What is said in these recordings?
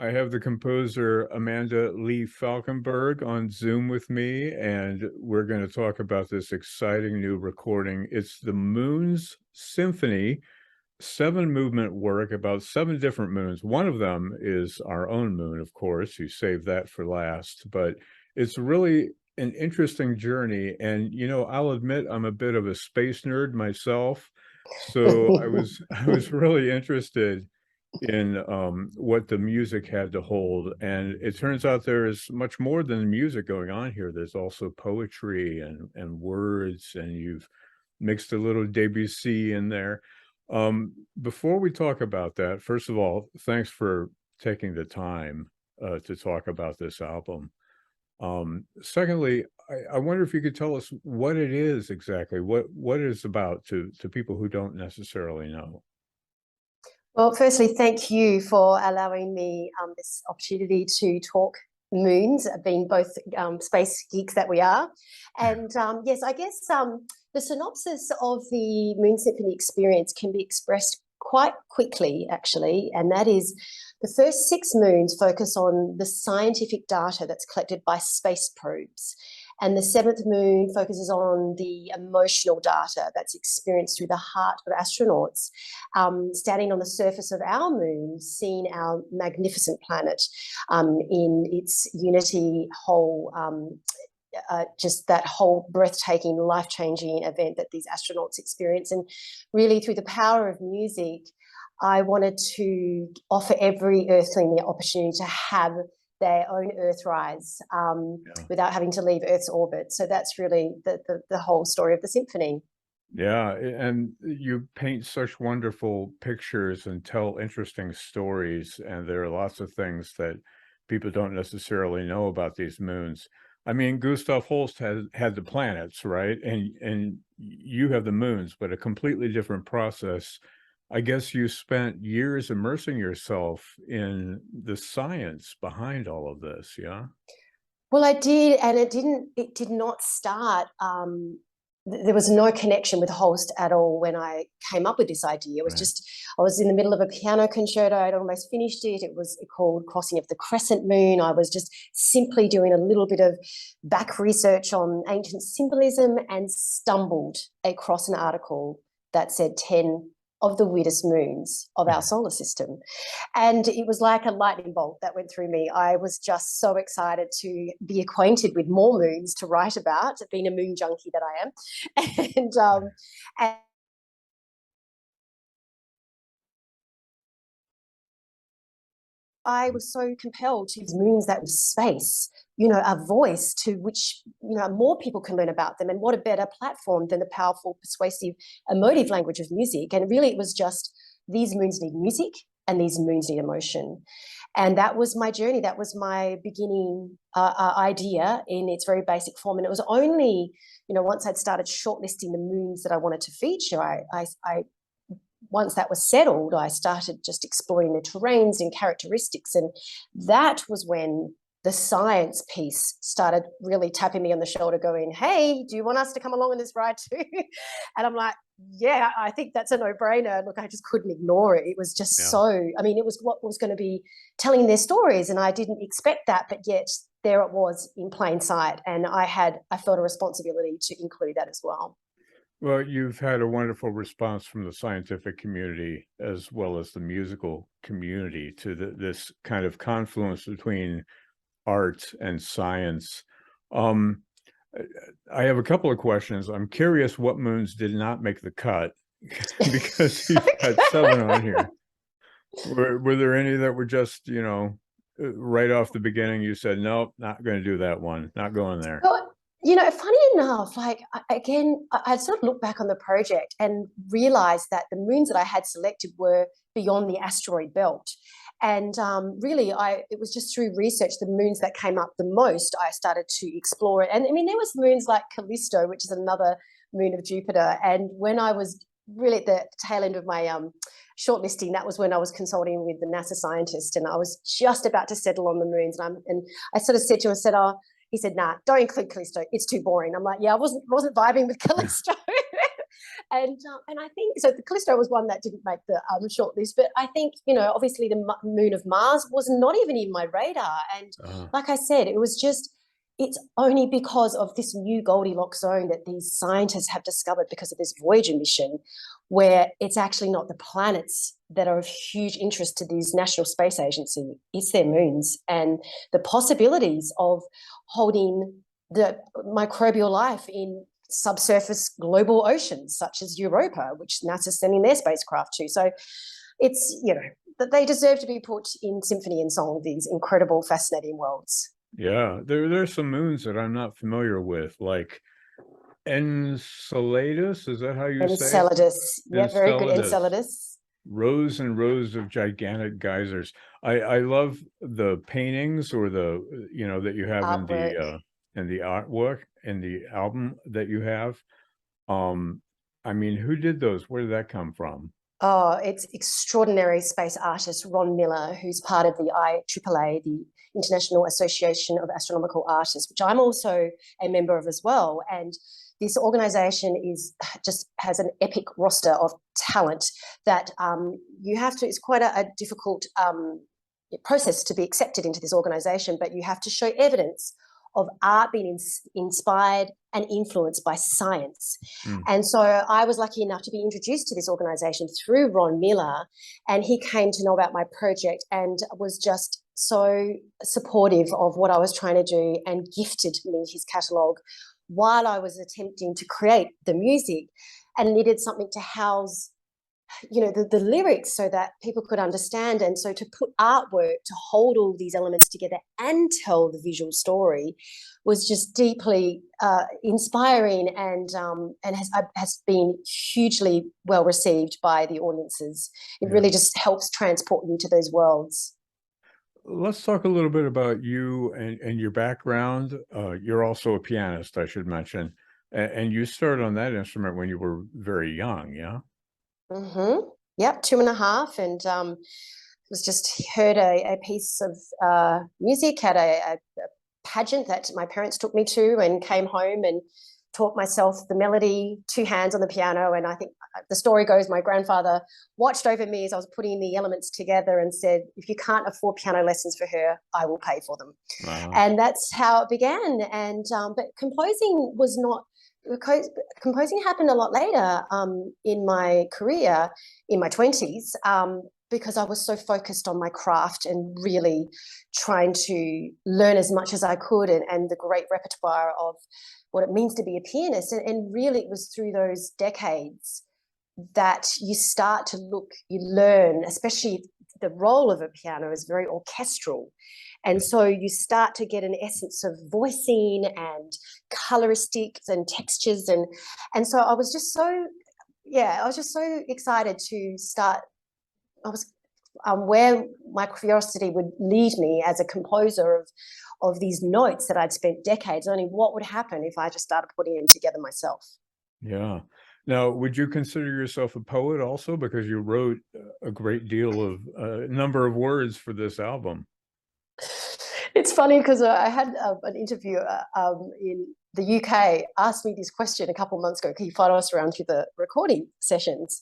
I have the composer Amanda Lee Falkenberg on Zoom with me, and we're going to talk about this exciting new recording. It's the Moon's Symphony, 7-movement work about 7 different moons. One of them is our own moon, of course. You saved that for last, but it's really an interesting journey. And, I'll admit I'm a bit of a space nerd myself. So I was really interested in what the music had to hold. And it turns out there is much more than music going on here. There's also poetry and words, and you've mixed a little Debussy in there. Before we talk about that, first of all, thanks for taking the time to talk about this album. Secondly, I wonder if you could tell us what it is exactly, what it is about to people who don't necessarily know. Well, firstly, thank you for allowing me this opportunity to talk moons, being both space geeks that we are. And yes, I guess the synopsis of the Moon Symphony experience can be expressed quite quickly, actually, and that is the first 6 moons focus on the scientific data that's collected by space probes. And the 7th moon focuses on the emotional data that's experienced through the heart of astronauts, standing on the surface of our moon, seeing our magnificent planet in its unity whole, just that whole breathtaking, life-changing event that these astronauts experience. And really, through the power of music, I wanted to offer every Earthling the opportunity to have their own Earthrise without having to leave Earth's orbit. So that's really the whole story of the symphony. Yeah, and you paint such wonderful pictures and tell interesting stories, and there are lots of things that people don't necessarily know about these moons. I mean, Gustav Holst had the planets, right? And you have the moons, but a completely different process. I guess you spent years immersing yourself in the science behind all of this, yeah? Well, I did, and it did not start. There was no connection with Holst at all when I came up with this idea. It was just, I was in the middle of a piano concerto. I'd almost finished it. It was called Crossing of the Crescent Moon. I was just simply doing a little bit of back research on ancient symbolism and stumbled across an article that said 10 of the weirdest moons of our solar system. And it was like a lightning bolt that went through me. I was just so excited to be acquainted with more moons to write about, being a moon junkie that I am. And I was so compelled to these moons that was space, a voice to which, more people can learn about them. And what a better platform than the powerful, persuasive, emotive language of music. And really it was just, these moons need music and these moons need emotion. And that was my journey. That was my beginning idea in its very basic form. And it was only, once I'd started shortlisting the moons that I wanted to feature, once that was settled, I started just exploring the terrains and characteristics. And that was when the science piece started really tapping me on the shoulder going, hey, do you want us to come along on this ride too? And I'm like, yeah, I think that's a no-brainer. Look, I just couldn't ignore it. It was just it was what was going to be telling their stories. And I didn't expect that, but yet there it was in plain sight. And I felt a responsibility to include that as well. Well, you've had a wonderful response from the scientific community as well as the musical community to this kind of confluence between art and science. I have a couple of questions. I'm curious what moons did not make the cut because you've got 7 on here. Were there any that were just, right off the beginning you said, nope, not going to do that one, not going there? Well, funny enough, I sort of looked back on the project and realized that the moons that I had selected were beyond the asteroid belt. And really, it was just through research, the moons that came up the most, I started to explore it. And I mean, there was moons like Callisto, which is another moon of Jupiter. And when I was really at the tail end of my shortlisting, that was when I was consulting with the NASA scientist, and I was just about to settle on the moons. And I sort of said to him, he said, nah, don't include Callisto. It's too boring. I'm like, yeah, I wasn't vibing with Callisto. And I think so. The Callisto was one that didn't make the short list, but I think, obviously the Moon of Mars was not even in my radar. And like I said, it's only because of this new Goldilocks zone that these scientists have discovered because of this Voyager mission, where it's actually not the planets that are of huge interest to these National Space Agency, it's their moons, and the possibilities of holding the microbial life in subsurface global oceans such as Europa, which NASA's sending their spacecraft to. So it's, that they deserve to be put in symphony and song, these incredible, fascinating worlds. Yeah, there's some moons that I'm not familiar with, like Enceladus. Is that how you say it? Enceladus. Yeah, very good. Enceladus. Enceladus. Rows and rows of gigantic geysers. I love the paintings, or the that you have Artwork. In the artwork, in the album that you have. I mean, who did those? Where did that come from? Oh, it's extraordinary space artist Ron Miller, who's part of the IAAA, the International Association of Astronomical Artists, which I'm also a member of as well. And this organization has an epic roster of talent that it's quite a difficult process to be accepted into this organization, but you have to show evidence of art being inspired and influenced by science. And so I was lucky enough to be introduced to this organization through Ron Miller, and he came to know about my project and was just so supportive of what I was trying to do and gifted me his catalogue while I was attempting to create the music, and needed something to house the lyrics so that people could understand. And so to put artwork to hold all these elements together and tell the visual story was just deeply inspiring, and has been hugely well received by the audiences. It really just helps transport you to those worlds. Let's talk a little bit about you and your background. You're also a pianist, I should mention, and you started on that instrument when you were very young, yeah? Mm-hmm. Yep, 2.5, and was just heard a piece of music at a pageant that my parents took me to, and came home and taught myself the melody, 2 hands on the piano. And I think the story goes, my grandfather watched over me as I was putting the elements together and said, if you can't afford piano lessons for her, I will pay for them. Wow. And that's how it began. And but composing happened a lot later in my career, in my 20s, because I was so focused on my craft and really trying to learn as much as I could, and the great repertoire of what it means to be a pianist. And really it was through those decades that you start to you learn, especially the role of a piano is very orchestral. And so you start to get an essence of voicing and coloristics and textures. And so I was just so excited to start. I was where my curiosity would lead me as a composer of these notes that I'd spent decades learning. What would happen if I just started putting them together myself? Yeah. Now, would you consider yourself a poet also? Because you wrote a great deal of number of words for this album. It's funny because I had an interview in the UK asked me this question a couple of months ago. He followed us around through the recording sessions.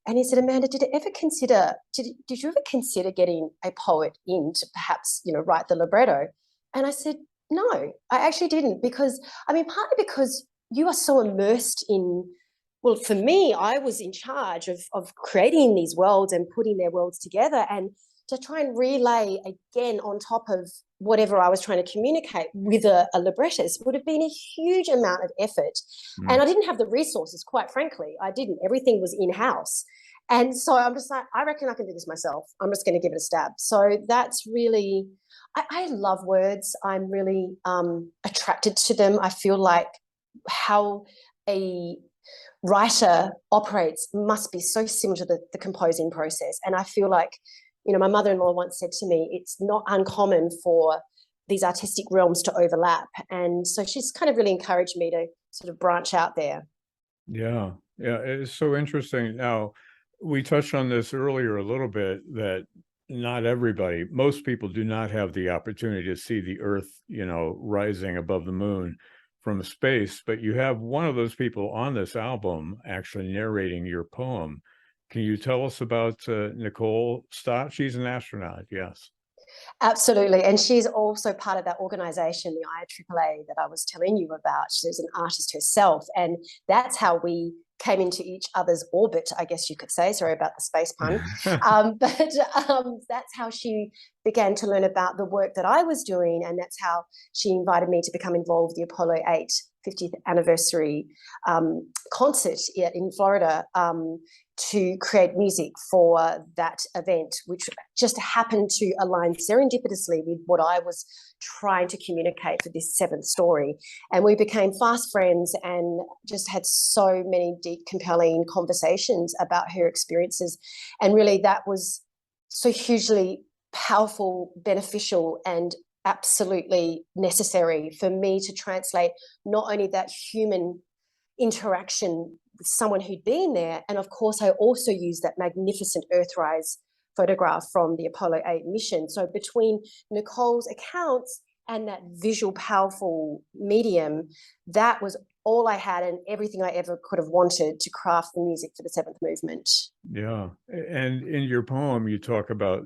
And he said, Amanda, did you ever consider getting a poet in to perhaps, write the libretto? And I said, no, I actually didn't, because, partly because you are so immersed in, well, for me, I was in charge of creating these worlds and putting their worlds together, and to try and relay again on top of whatever I was trying to communicate with a librettist would have been a huge amount of effort. And I didn't have the resources, quite frankly. I didn't. Everything was in-house. And so I'm just like, I reckon I can do this myself. I'm just going to give it a stab. So that's really, I love words. I'm really attracted to them. I feel like how a writer operates must be so similar to the composing process. And I feel like, my mother-in-law once said to me, it's not uncommon for these artistic realms to overlap. And so she's kind of really encouraged me to sort of branch out there. Yeah. Yeah. It's so interesting. Now, we touched on this earlier a little bit, that not everybody, most people do not have the opportunity to see the Earth, rising above the moon. from space, but you have one of those people on this album actually narrating your poem. Can you tell us about Nicole Stott? She's an astronaut, yes. Absolutely. And she's also part of that organization, the IAAA, that I was telling you about. She's an artist herself. And that's how we came into each other's orbit, I guess you could say. Sorry about the space pun. But that's how she began to learn about the work that I was doing. And that's how she invited me to become involved with the Apollo 8 50th anniversary concert in Florida, to create music for that event, which just happened to align serendipitously with what I was trying to communicate for this seventh story. And we became fast friends and just had so many deep, compelling conversations about her experiences. And really that was so hugely powerful, beneficial, and absolutely necessary for me to translate not only that human interaction with someone who'd been there, and of course I also used that magnificent Earthrise photograph from the Apollo 8 mission. So between Nicole's accounts and that visual, powerful medium, that was all I had and everything I ever could have wanted to craft the music for the seventh movement. Yeah. And in your poem, you talk about,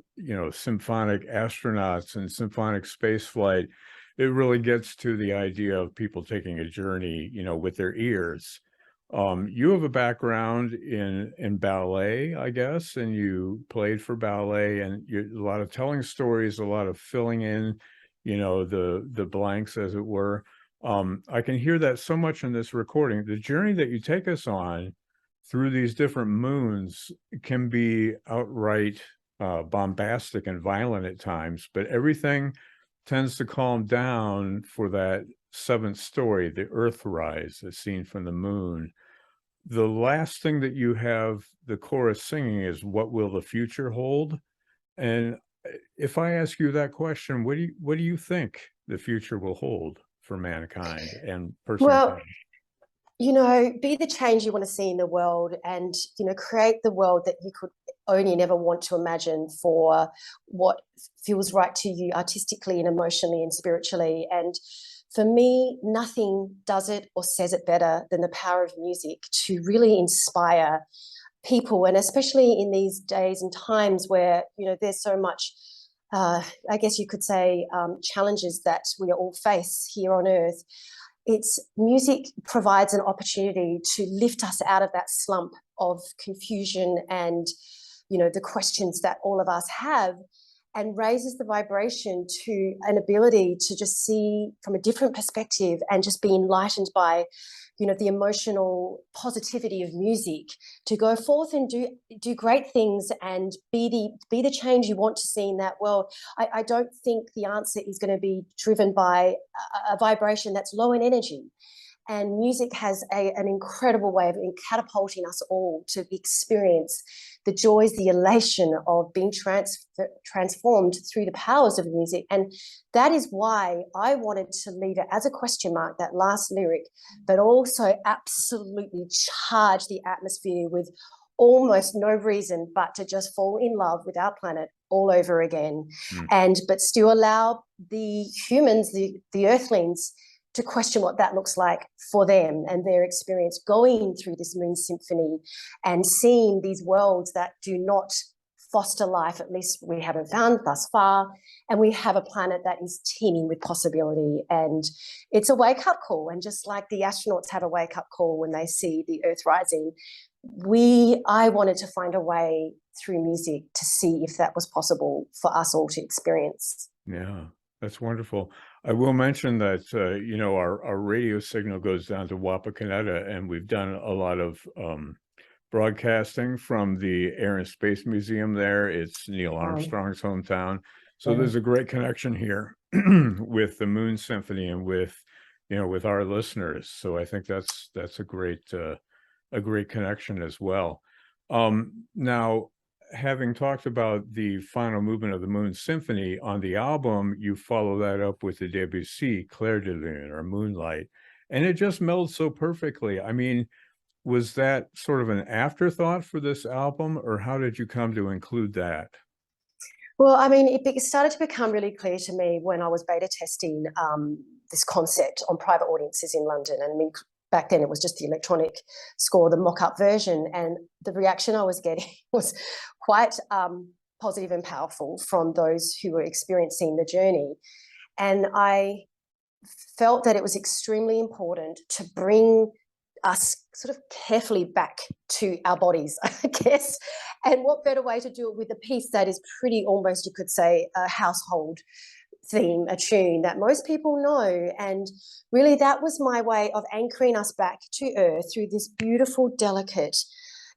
symphonic astronauts and symphonic space flight. It really gets to the idea of people taking a journey, with their ears. You have a background in ballet, I guess, and you played for ballet, and a lot of telling stories, a lot of filling in, the blanks, as it were. I can hear that so much in this recording. The journey that you take us on through these different moons can be outright bombastic and violent at times, but everything tends to calm down for that seventh story, the Earthrise, as seen from the moon. The last thing that you have the chorus singing is "What will the future hold?" And if I ask you that question, what do you think the future will hold for mankind and Well, personified? be the change you want to see in the world, and create the world that you could only never want to imagine for what feels right to you artistically and emotionally and spiritually. And for me, nothing does it or says it better than the power of music to really inspire people, and especially in these days and times where there's so much I guess you could say challenges that we all face here on earth. It's music provides an opportunity to lift us out of that slump of confusion and the questions that all of us have, and raises the vibration to an ability to just see from a different perspective and just be enlightened by the emotional positivity of music to go forth and do great things and be the change you want to see in that world. I don't think the answer is going to be driven by a vibration that's low in energy. And music has an incredible way of catapulting us all to experience the joys, the elation of being transformed through the powers of music. And that is why I wanted to leave it as a question mark, that last lyric, but also absolutely charge the atmosphere with almost no reason but to just fall in love with our planet all over again. But still allow the humans, the earthlings, to question what that looks like for them and their experience going through this Moon Symphony and seeing these worlds that do not foster life, at least we haven't found thus far. And we have a planet that is teeming with possibility. And it's a wake-up call. And just like the astronauts have a wake-up call when they see the Earth rising, I wanted to find a way through music to see if that was possible for us all to experience. Yeah, that's wonderful. I will mention that, our radio signal goes down to Wapakoneta, and we've done a lot of broadcasting from the Air and Space Museum there. It's Neil Armstrong's hometown. So there's a great connection here with the Moon Symphony and with our listeners. So I think that's a great connection as well. Now, having talked about the final movement of the Moon Symphony on the album, you follow that up with the Debussy Clair de Lune, or Moonlight, and it just melds so perfectly. I mean, was that sort of an afterthought for this album, or how did you come to include that? Well, I mean, it started to become really clear to me when I was beta testing this concept on private audiences in London. And I mean, back then it was just the electronic score, the mock-up version, and the reaction I was getting was quite positive and powerful from those who were experiencing the journey. And I felt that it was extremely important to bring us sort of carefully back to our bodies, I guess. And what better way to do it with a piece that is pretty, almost, you could say, a household theme, a tune that most people know. And really that was my way of anchoring us back to earth through this beautiful, delicate,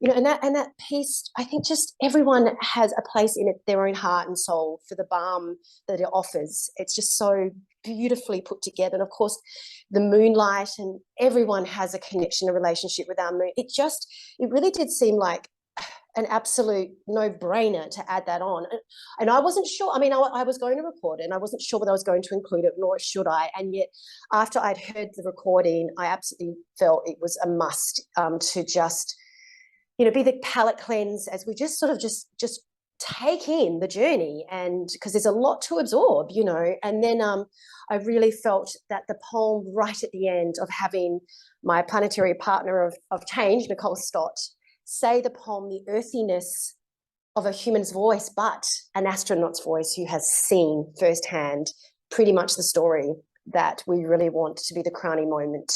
you know, and that piece, I think just everyone has a place in it, their own heart and soul, for the balm that it offers. It's just so beautifully put together. And of course, the moonlight, and everyone has a connection, a relationship with our moon. It really did seem like an absolute no-brainer to add that on. And I wasn't sure. I mean, I was going to record it, and I wasn't sure whether I was going to include it, nor should I. And yet, after I'd heard the recording, I absolutely felt it was a must to just, you know, be the palate cleanse as we just sort of just take in the journey, and because there's a lot to absorb, you know. And then I really felt that the poem right at the end, of having my planetary partner of change, Nicole Stott, say the poem, the earthiness of a human's voice, but an astronaut's voice who has seen firsthand pretty much the story that we really want to be the crowning moment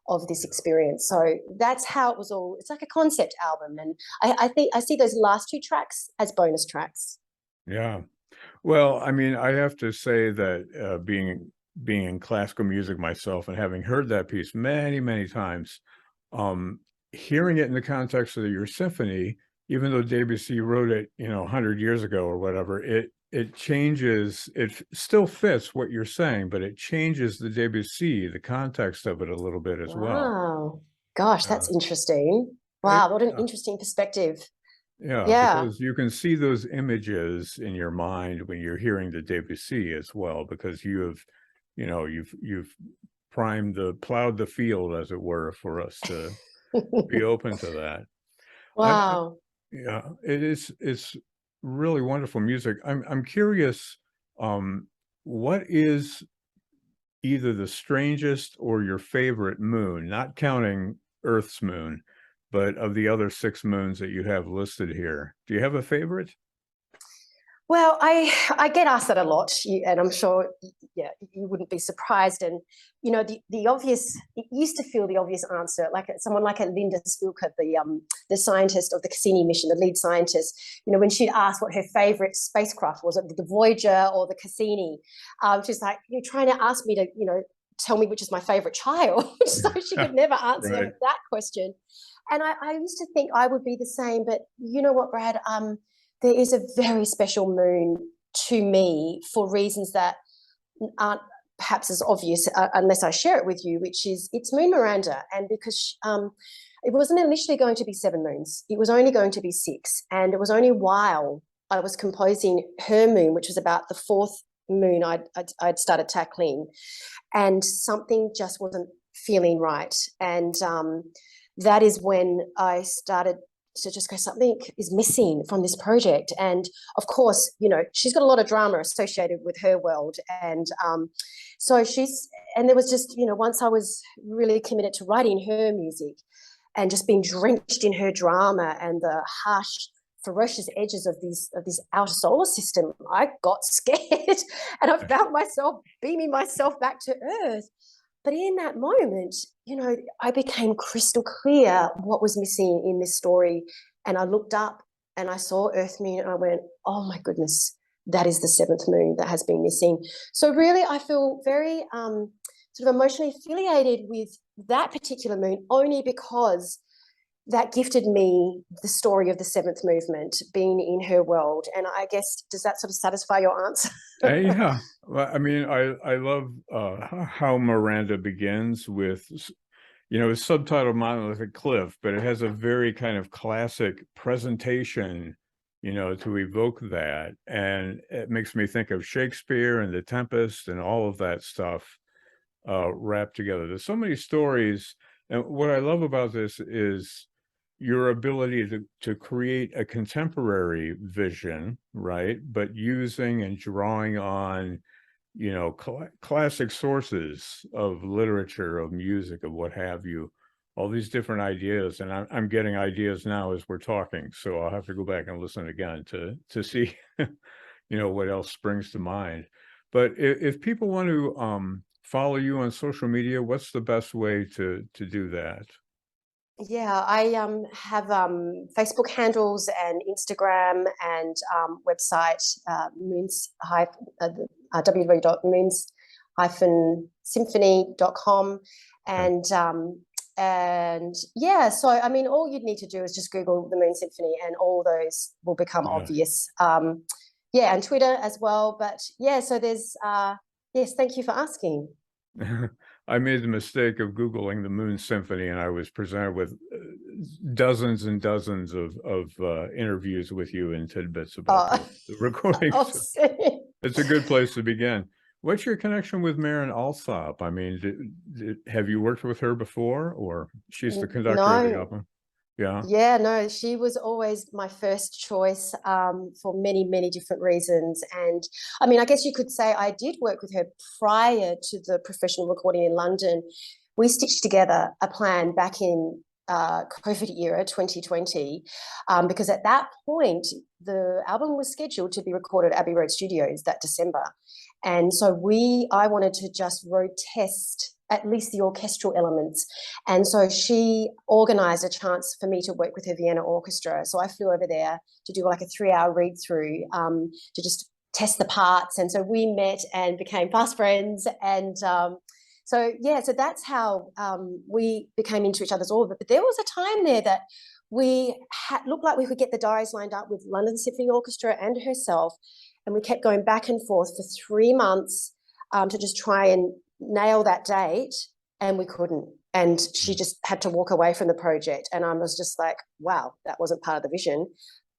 of this experience. So that's how it was all. It's like a concept album. And I think I see those last two tracks as bonus tracks. Yeah. Well, I mean, I have to say that being in classical music myself, and having heard that piece many, many times, hearing it in the context of your symphony, even though Debussy wrote it, you know, 100 years ago or whatever, it changes. It still fits what you're saying, but it changes the Debussy, the context of it a little bit as well. Wow. Gosh, that's interesting. Wow, what an interesting perspective. Yeah, Yeah. because you can see those images in your mind when you're hearing the Debussy as well, because you've plowed the field, as it were, for us to be open to that. Wow. Yeah, it's really wonderful music. I'm curious, what is either the strangest or your favorite moon, not counting Earth's moon, but of the other 6 moons that you have listed here? Do you have a favorite? Well, I get asked that a lot, and I'm sure, yeah, you wouldn't be surprised. And you know, the obvious, it used to feel the obvious answer, like someone like a Linda Spilker, the scientist of the Cassini mission, the lead scientist. You know, when she'd asked what her favorite spacecraft was, the Voyager or the Cassini, she's like, "You're trying to ask me to, you know, tell me which is my favorite child." So she could never answer Right. that question. And I used to think I would be the same, but you know what, Brad? There is a very special moon to me for reasons that aren't perhaps as obvious unless I share it with you, which is it's Moon Miranda. And because it wasn't initially going to be 7 moons, it was only going to be 6. And it was only while I was composing her moon, which was about the 4th moon I'd started tackling, and something just wasn't feeling right. And that is when I started to just go, something is missing from this project. And of course, you know, she's got a lot of drama associated with her world. And so there was just, you know, once I was really committed to writing her music and just being drenched in her drama and the harsh, ferocious edges of this outer solar system, I got scared and I found myself beaming myself back to Earth. But in that moment, you know, I became crystal clear what was missing in this story. And I looked up and I saw Earth moon and I went, oh my goodness, that is the 7th moon that has been missing. So really, I feel very sort of emotionally affiliated with that particular moon, only because that gifted me the story of the 7th movement, being in her world. And I guess, does that sort of satisfy your answer? Yeah. Well, I mean, I love how Miranda begins with, you know, it's subtitled Monolithic Cliff, but it has a very kind of classic presentation, you know, to evoke that. And it makes me think of Shakespeare and The Tempest and all of that stuff wrapped together. There's so many stories. And what I love about this is your ability to create a contemporary vision, right? But using and drawing on you know, classic sources of literature, of music, of what have you, all these different ideas. And I'm getting ideas now as we're talking. So I'll have to go back and listen again to see, you know, what else springs to mind. But if people want to follow you on social media, what's the best way to do that? Yeah, I have Facebook handles and Instagram and website www.moons-symphony.com Okay. and yeah, so I mean, all you'd need to do is just Google the Moon Symphony, and all those will become Yeah. obvious. Yeah, and Twitter as well. But yeah, so there's yes, thank you for asking. I made the mistake of Googling the Moon Symphony, and I was presented with dozens and dozens of interviews with you and tidbits about Oh, the recordings. oh, It's a good place to begin. What's your connection with Marin Alsop? I mean, have you worked with her before, or she's the conductor of the no. album? Yeah. Yeah, no, she was always my first choice for many, many different reasons. And I mean, I guess you could say I did work with her prior to the professional recording in London. We stitched together a plan back in COVID era 2020, because at that point, the album was scheduled to be recorded at Abbey Road Studios that December. And so I wanted to just road test at least the orchestral elements. And so she organized a chance for me to work with her Vienna Orchestra. So I flew over there to do like a 3-hour read through to just test the parts. And so we met and became fast friends. And so, yeah, so that's how we became into each other's orbit. But there was a time there that we looked like we could get the diaries lined up with London Symphony Orchestra and herself. And we kept going back and forth for 3 months to just try and nail that date, and we couldn't. And she just had to walk away from the project. And I was just like, wow, that wasn't part of the vision.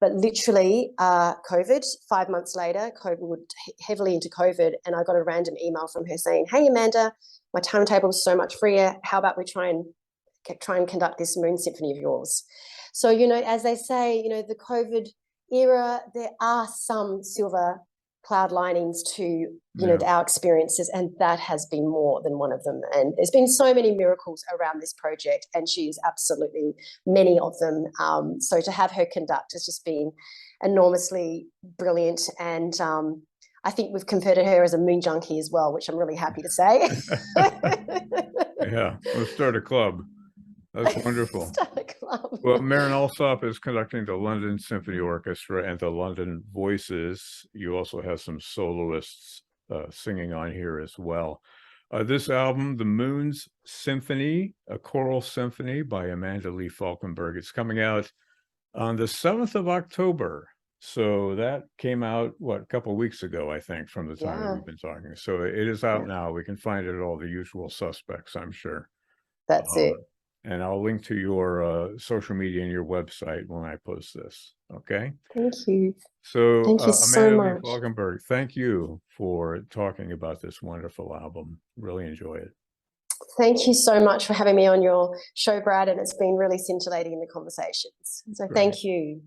But literally, COVID, 5 months later, COVID would heavily into COVID. And I got a random email from her saying, hey, Amanda, my timetable is so much freer. How about we try and conduct this Moon Symphony of yours? So, you know, as they say, you know, the COVID era, there are some silver cloud linings to, you know, our experiences, and that has been more than one of them. And there's been so many miracles around this project, and she's absolutely many of them. So to have her conduct has just been enormously brilliant. And I think we've converted her as a moon junkie as well, which I'm really happy to say. Yeah, let's start a club. That's wonderful. Start a club. Well, Marin Alsop is conducting the London Symphony Orchestra and the London Voices. You also have some soloists singing on here as well. This album, The Moon's Symphony, a choral symphony by Amanda Lee Falkenberg. It's coming out on the 7th of October. So that came out, what, a couple of weeks ago, I think, from the time that we've been talking. So it is out now. We can find it at all the usual suspects, I'm sure. That's it. And I'll link to your social media and your website when I post this. Okay. Thank you. So Thank you so Amanda Lee much. Falkenberg, thank you for talking about this wonderful album. Really enjoy it. Thank you so much for having me on your show, Brad. And it's been really scintillating in the conversations. So Great. thank you.